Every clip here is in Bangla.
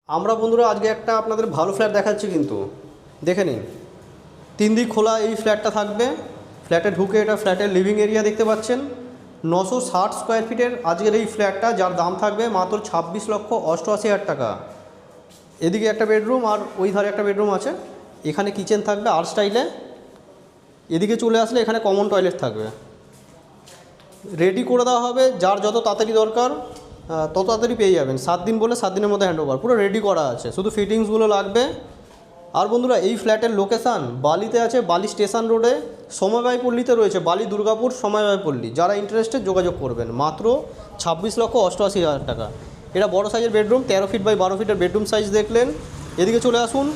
আমরা বন্ধুরা আজকে একটা আপনাদের ভালো ফ্ল্যাট দেখাচ্ছি, কিন্তু দেখে নিন। 3 দিক খোলা এই ফ্ল্যাটটা থাকবে। ফ্ল্যাটে ঢুকে এটা ফ্ল্যাটের লিভিং এরিয়া দেখতে পাচ্ছেন। 960 স্কোয়ার ফিটের আজকের এই ফ্ল্যাটটা, যার দাম থাকবে মাত্র 26,88,000 টাকা। এদিকে একটা বেডরুম আর ওই ধারে একটা বেডরুম আছে। এখানে কিচেন থাকবে আর স্টাইলে। এদিকে চলে আসলে এখানে কমন টয়লেট থাকবে। রেডি করে দেওয়া হবে, যার যত তাড়াতাড়ি দরকার তত তাড়াতাড়ি পেয়ে যাবেন। 7 দিন বলে 7 দিনের মধ্যে হ্যান্ডওভার, পুরো রেডি করা আছে, শুধু ফিটিংসগুলো লাগবে। আর বন্ধুরা এই ফ্ল্যাটের লোকেশান বালিতে আছে, বালি স্টেশন রোডে সমবায় পল্লীতে রয়েছে, বালি দুর্গাপুর সমবায় পল্লী। যারা ইন্টারেস্টেড যোগাযোগ করবেন। মাত্র 26,88,000 টাকা। এটা বড় সাইজের বেডরুম, 13 ফিট বাই 12 ফিটের বেডরুম সাইজ দেখলেন। এদিকে চলে আসুন,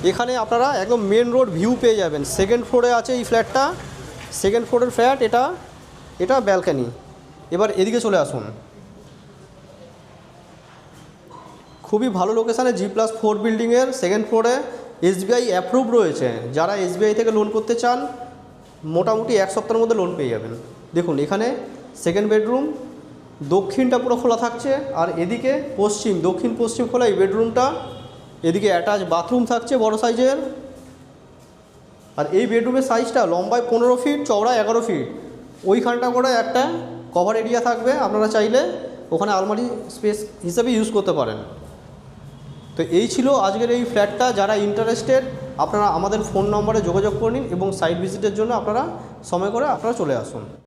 এখানে আপনারা একদম মেন রোড ভিউ পেয়ে যাবেন। 2nd ফ্লোরে আছে এই ফ্ল্যাটটা, 2nd ফ্লোরের ফ্ল্যাট এটা ব্যালকানি। এবার এদিকে চলে আসুন, খুবই ভালো লোকেশানে, G+4 বিল্ডিংয়ের 2nd ফ্লোরে SBI অ্যাপ্রুভ রয়েছে। যারা SBI থেকে লোন করতে চান মোটামুটি 1 সপ্তাহের মধ্যে লোন পেয়ে যাবেন। দেখুন এখানে 2nd বেডরুম, দক্ষিণটা পুরো খোলা থাকছে, আর এদিকে দক্ষিণ পশ্চিম খোলা এই বেডরুমটা। এদিকে অ্যাটাচ বাথরুম থাকছে বড় সাইজের। আর এই বেডরুমের সাইজটা লম্বায় 15 ফিট, চওড়ায় 11 ফিট। ওইখানটা করে একটা কভার এরিয়া থাকবে, আপনারা চাইলে ওখানে আলমারি স্পেস হিসাবে ইউজ করতে পারেন। তো এই ছিল আজকের এই ফ্ল্যাটটা। যারা ইন্টারেস্টেড আপনারা আমাদের ফোন নম্বরে যোগাযোগ করে নিন এবং সাইট ভিজিটের জন্য আপনারা সময় করে আপনারা চলে আসুন।